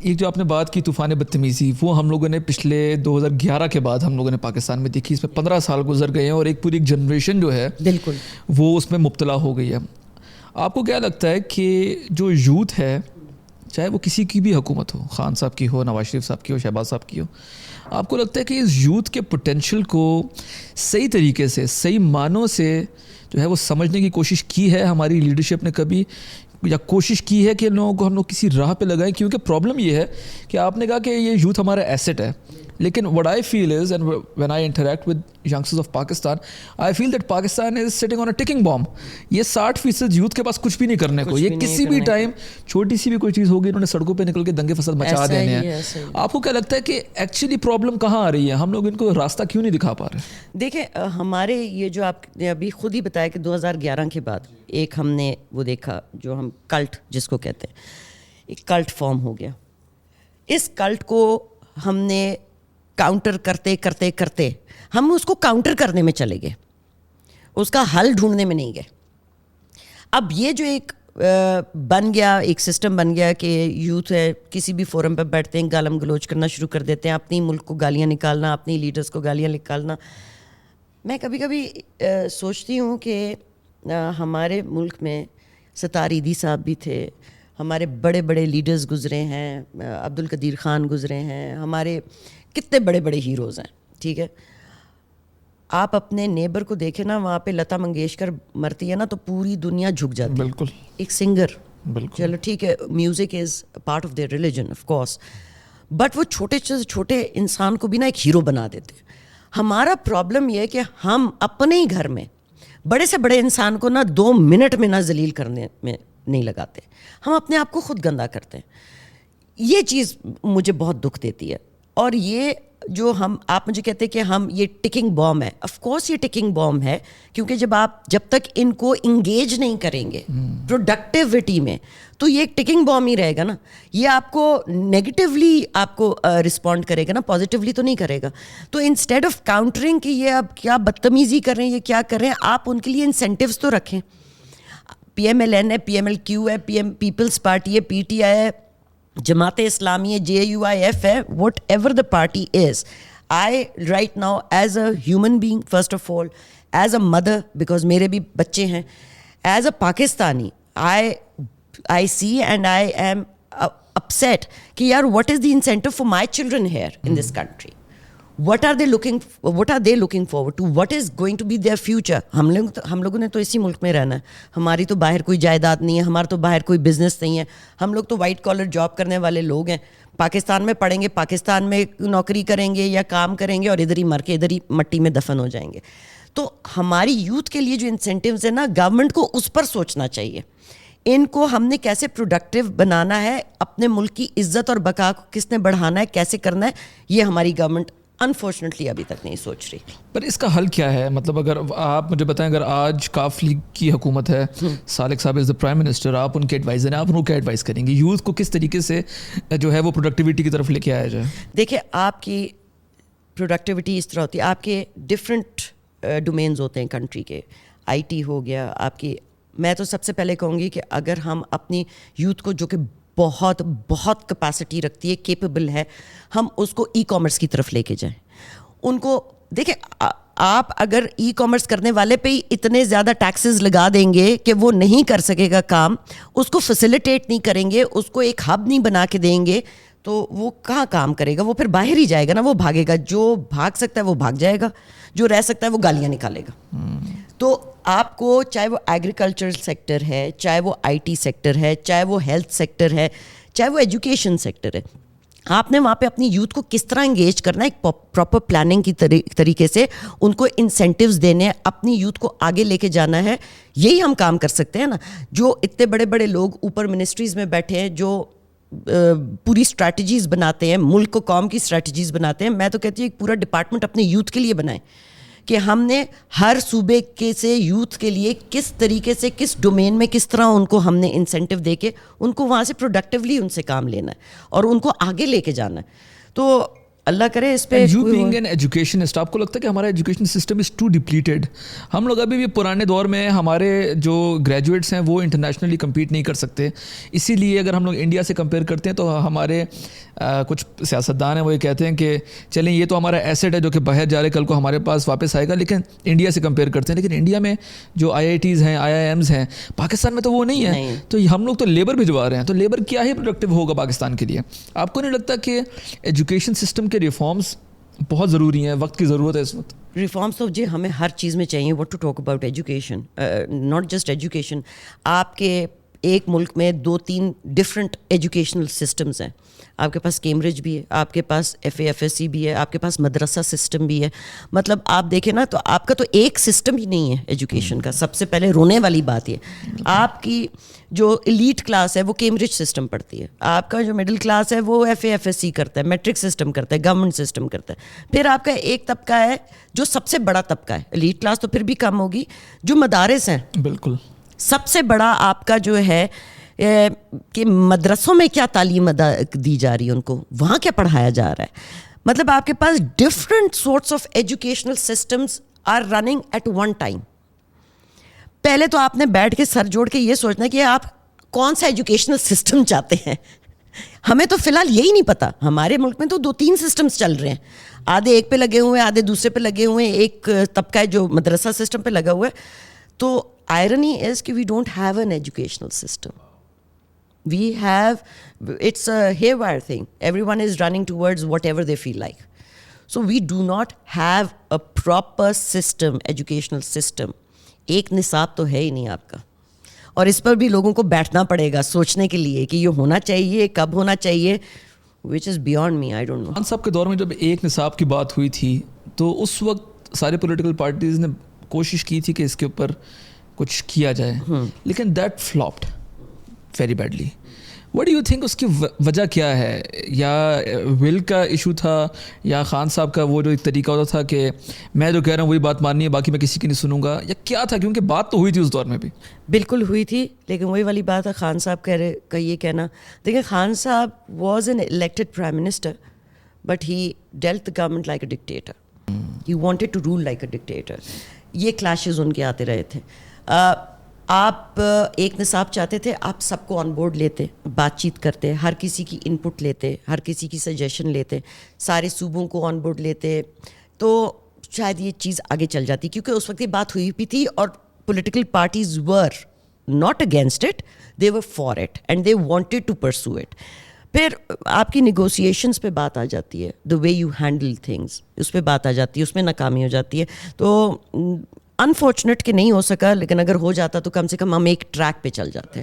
یہ جو آپ نے بات کی طوفان بدتمیزی، وہ ہم لوگوں نے پچھلے 2011 کے بعد ہم لوگوں نے پاکستان میں دیکھی. اس میں 15 سال گزر گئے ہیں اور ایک پوری جنریشن جو ہے بالکل وہ اس میں مبتلا ہو گئی ہے. آپ کو کیا لگتا ہے کہ جو یوتھ ہے، چاہے وہ کسی کی بھی حکومت ہو، خان صاحب کی ہو، نواز شریف صاحب کی ہو، شہباز صاحب کی ہو، آپ کو لگتا ہے کہ اس یوتھ کے پوٹینشیل کو صحیح طریقے سے، صحیح معنوں سے جو ہے وہ سمجھنے کی کوشش کی ہے ہماری لیڈرشپ نے کبھی، یا کوشش کی ہے کہ لوگوں کو ہم لوگ کسی راہ پہ لگائیں؟ کیونکہ پرابلم یہ ہے کہ آپ نے کہا کہ یہ یوتھ ہمارا ایسٹ ہے، لیکن what I feel is, and when I interact with youngsters of Pakistan, I feel that Pakistan is sitting on a ticking bomb. یہ 60% یوتھ کے پاس کچھ بھی نہیں کرنے کو، یہ کسی بھی ٹائم چھوٹی سی بھی کوئی چیز ہوگی انہوں نے سڑکوں پہ نکل کے دنگے فساد مچا دینے ہیں. آپ کو کیا لگتا ہے کہ ایکچولی پرابلم کہاں آ رہی ہے؟ ہم لوگ ان کو راستہ کیوں نہیں دکھا پا رہے؟ دیکھیں ہمارے یہ جو آپ نے ابھی خود ہی بتایا کہ 2011 کے بعد ایک ہم نے وہ دیکھا جو ہم کلٹ جس کو کہتے ہیں، ایک کلٹ فارم ہو گیا. اس کلٹ کو ہم نے کاؤنٹر کرتے کرتے کرتے ہم اس کو کاؤنٹر کرنے میں چلے گئے، اس کا حل ڈھونڈنے میں نہیں گئے. اب یہ جو ایک بن گیا، ایک سسٹم بن گیا کہ یوتھ ہے کسی بھی فورم پہ بیٹھتے ہیں، گالم گلوچ کرنا شروع کر دیتے ہیں، اپنی ملک کو گالیاں نکالنا، اپنی لیڈرز کو گالیاں نکالنا. میں کبھی کبھی سوچتی ہوں کہ ہمارے ملک میں ستار ایدھی صاحب بھی تھے، ہمارے بڑے بڑے لیڈرز گزرے ہیں، عبد القدیر خان گزرے ہیں، ہمارے کتنے بڑے بڑے ہیروز ہیں. ٹھیک ہے، آپ اپنے نیبر کو دیکھیں نا، وہاں پہ لتا منگیشکر مرتی ہے نا تو پوری دنیا جھک جاتی ہے. بالکل ایک سنگر، بالکل چلو ٹھیک ہے، music is part of their religion of course, but وہ چھوٹے سے چھوٹے انسان کو بھی نا ایک ہیرو بنا دیتے. ہمارا پرابلم یہ ہے کہ ہم اپنے ہی گھر میں بڑے سے بڑے انسان کو نا 2 منٹ میں نہ ذلیل کرنے میں نہیں لگاتے، ہم اپنے آپ کو خود گندا کرتے ہیں. یہ چیز مجھے بہت دکھ دیتی ہے. اور یہ جو آپ مجھے کہتے ہیں کہ ہم یہ ٹکنگ بام ہے، آف کورس یہ ٹکنگ بام ہے، کیونکہ جب تک ان کو انگیج نہیں کریں گے پروڈکٹیوٹی میں تو یہ ایک ٹکنگ بام ہی رہے گا نا. یہ آپ کو نیگیٹیولی آپ کو رسپونڈ کرے گا نا، پازیٹیولی تو نہیں کرے گا. تو انسٹیڈ آف کاؤنٹرنگ کہ یہ اب کیا بدتمیزی کر رہے ہیں، یہ کیا کر رہے ہیں، آپ ان کے لیے انسینٹیوز تو رکھیں. پی ایم ایل این ہے، پی ایم ایل کیو ہے، پیپلز پارٹی ہے، پی ٹی آئی ہے، جماعت اسلامی ہے، JUIF ہے، what ever the party is. I right now as a human being, first of all as a mother, because میرے بھی بچے ہیں، as a Pakistani I see and I am upset کہ یار what is the incentive for my children here in this country? What are they looking forward to? What is going to be their future? ہم لوگوں نے تو اسی ملک میں رہنا ہے، ہماری تو باہر کوئی جائیداد نہیں ہے، ہمارا تو باہر کوئی بزنس نہیں ہے، ہم لوگ تو وائٹ کالر جاب کرنے والے لوگ ہیں. پاکستان میں پڑھیں گے، پاکستان میں نوکری کریں گے یا کام کریں گے اور ادھر ہی مر کے ادھر ہی مٹی میں دفن ہو جائیں گے. تو ہماری یوتھ کے لیے جو انسینٹیوز ہیں نا، گورنمنٹ کو اس پر سوچنا چاہیے. ان کو ہم نے کیسے پروڈکٹیو بنانا ہے، اپنے ملک کی عزت اور بقا کو کس نے بڑھانا ہے، کیسے کرنا ہے، یہ ہماری گورنمنٹ انفارچونیٹلی ابھی تک نہیں سوچ رہی. پر اس کا حل کیا ہے؟ مطلب اگر آپ مجھے بتائیں، اگر آج کاف لیگ کی حکومت ہے، سالک صاحب از دا پرائم منسٹر، آپ ان کے ایڈوائزر ہیں، آپ ان کو کیا ایڈوائز کریں گے یوتھ کو کس طریقے سے جو ہے وہ پروڈکٹیوٹی کی طرف لے کے آیا جائے؟ دیکھیں، آپ کی پروڈکٹیوٹی اس طرح ہوتی ہے، آپ کے ڈفرینٹ ڈومینز ہوتے ہیں کنٹری کے. IT ہو گیا آپ کی. میں تو سب سے پہلے کہوں گی کہ اگر ہم اپنی یوتھ کو جو کہ بہت بہت کیپیسٹی رکھتی ہے، کیپیبل ہے، ہم اس کو ای کامرس کی طرف لے کے جائیں. ان کو دیکھیں، آپ اگر ای کامرس کرنے والے پہ ہی اتنے زیادہ ٹیکسز لگا دیں گے کہ وہ نہیں کر سکے گا کام، اس کو فیسیلیٹیٹ نہیں کریں گے، اس کو ایک ہب نہیں بنا کے دیں گے، تو وہ کہاں کام کرے گا؟ وہ پھر باہر ہی جائے گا نا، وہ بھاگے گا. جو بھاگ سکتا ہے وہ بھاگ جائے گا، جو رہ سکتا ہے وہ گالیاں نکالے گا. تو آپ کو چاہے وہ ایگریکلچر سیکٹر ہے، چاہے وہ IT سیکٹر ہے، چاہے وہ ہیلتھ سیکٹر ہے، چاہے وہ ایجوکیشن سیکٹر ہے، آپ نے وہاں پہ اپنی یوتھ کو کس طرح انگیج کرنا ہے، ایک پراپر پلاننگ کی طریقے سے ان کو انسینٹیوز دینے ہیں، اپنی یوتھ کو آگے لے کے جانا ہے. یہی ہم کام کر سکتے ہیں نا. جو اتنے بڑے بڑے لوگ اوپر منسٹریز میں بیٹھے ہیں، جو پوری اسٹریٹجیز بناتے ہیں، ملک کو قوم کی اسٹریٹجیز بناتے ہیں، میں تو کہتی ہوں ایک پورا ڈپارٹمنٹ اپنے یوتھ کے لیے بنائیں کہ ہم نے ہر صوبے کے سے یوتھ کے لیے کس طریقے سے، کس ڈومین میں کس طرح ان کو ہم نے انسینٹیو دے کے ان کو وہاں سے پروڈکٹیولی ان سے کام لینا ہے اور ان کو آگے لے کے جانا ہے. تو اللہ کرے اس پہ. یو بینگ این ایجوکیشنسٹ, آپ کو لگتا ہے کہ ہمارا education system is too depleted? ہم لوگ ابھی بھی پرانے دور میں ہمارے جو گریجویٹس ہیں وہ انٹرنیشنلی کمپیٹ نہیں کر سکتے, اسی لیے اگر ہم لوگ انڈیا سے کمپیئر کرتے ہیں تو ہمارے کچھ سیاستدان ہیں وہ یہ کہتے ہیں کہ چلیں یہ تو ہمارا ایسٹ ہے جو کہ باہر جا رہے کل کو ہمارے پاس واپس آئے گا, لیکن انڈیا سے کمپیئر کرتے ہیں. لیکن انڈیا میں جو IITs ہیں, IIMs ہیں, پاکستان میں تو وہ نہیں ہے. تو ہم لوگ تو لیبر بھجوا رہے ہیں, تو لیبر کیا ہی پروڈکٹیو ہوگا پاکستان کے لیے؟ آپ کو نہیں لگتا کہ ایجوکیشن سسٹم کے ریفارمز بہت ضروری ہیں, وقت کی ضرورت ہے اس وقت؟ ریفارمس تو جی ہمیں ہر چیز میں چاہیے. What to talk about education, not just education. آپ کے ایک ملک میں 2-3 ڈفرینٹ ایجوکیشنل سسٹمز ہیں. آپ کے پاس کیمبرج بھی ہے, آپ کے پاس FAFSC بھی ہے, آپ کے پاس مدرسہ سسٹم بھی ہے. مطلب آپ دیکھیں نا تو آپ کا تو ایک سسٹم ہی نہیں ہے ایجوکیشن کا. سب سے پہلے رونے والی بات یہ, آپ کی جو ایلیٹ کلاس ہے وہ کیمبرج سسٹم پڑھتی ہے, آپ کا جو مڈل کلاس ہے وہ FAFSC کرتا ہے, میٹرک سسٹم کرتا ہے, گورنمنٹ سسٹم کرتا ہے. پھر آپ کا ایک طبقہ ہے جو سب سے بڑا طبقہ ہے, ایلیٹ کلاس تو پھر بھی کم ہوگی, جو مدارس ہیں. بالکل سب سے بڑا آپ کا جو ہے کہ مدرسوں میں کیا تعلیم دی جا رہی ہے, ان کو وہاں کیا پڑھایا جا رہا ہے. مطلب آپ کے پاس different sorts of educational systems are running at one time. پہلے تو آپ نے بیٹھ کے سر جوڑ کے یہ سوچنا کہ آپ کون سا ایجوکیشنل سسٹم چاہتے ہیں. ہمیں تو فی الحال یہی نہیں پتا. ہمارے ملک میں تو 2-3 سسٹمز چل رہے ہیں, آدھے ایک پہ لگے ہوئے ہیں, آدھے دوسرے پہ لگے ہوئے ہیں. ایک طبقہ ہے جو مدرسہ سسٹم پہ لگا ہوا ہے. تو آئرنی از کہ we don't have an educational system. We have, it's a haywire thing. Everyone is running towards whatever they feel like. So we do not have a proper system, educational system. ایک نصاب تو ہے ہی نہیں آپ کا, اور اس پر بھی لوگوں کو بیٹھنا پڑے گا سوچنے کے لیے کہ یہ ہونا چاہیے, کب ہونا چاہیے, which is beyond me, I don't know. Khan صاحب کے دور میں جب ایک نصاب کی بات ہوئی تھی تو اس وقت سارے پولیٹیکل پارٹیز نے کوشش کی تھی کہ اس کے اوپر کچھ کیا جائے, لیکن that flopped very badly. What do you think اس کی وجہ کیا ہے؟ یا ول کا ایشو تھا, یا خان صاحب کا وہ جو ایک طریقہ ہوتا تھا کہ میں جو کہہ رہا ہوں وہی بات ماننی ہے, باقی میں کسی کی نہیں سنوں گا, یا کیا تھا؟ کیونکہ بات تو ہوئی تھی اس دور میں بھی. بالکل ہوئی تھی, لیکن وہی والی بات ہے خان صاحب کا یہ کہنا. دیکھیں Khan Sahib was an elected prime minister, but he dealt the government like a dictator. He wanted to rule like a dictator. یہ کلیشز ان کے آتے رہے تھے. آپ ایک نصاب چاہتے تھے, آپ سب کو آن بورڈ لیتے, بات چیت کرتے, ہر کسی کی ان پٹ لیتے, ہر کسی کی سجیشن لیتے, سارے صوبوں کو آن بورڈ لیتے, تو شاید یہ چیز آگے چل جاتی. کیونکہ اس وقت یہ بات ہوئی بھی تھی اور political parties were not against it, they were for it and they wanted to pursue it. پھر آپ کی نیگوسیشنس پہ بات آ جاتی ہے, the way you handle things, اس پہ بات آ جاتی ہے, اس میں ناکامی ہو جاتی ہے. تو انفارچونیٹ کہ نہیں ہو سکا, لیکن اگر ہو جاتا تو کم سے کم ہم ایک ٹریک پہ چل جاتے ہیں.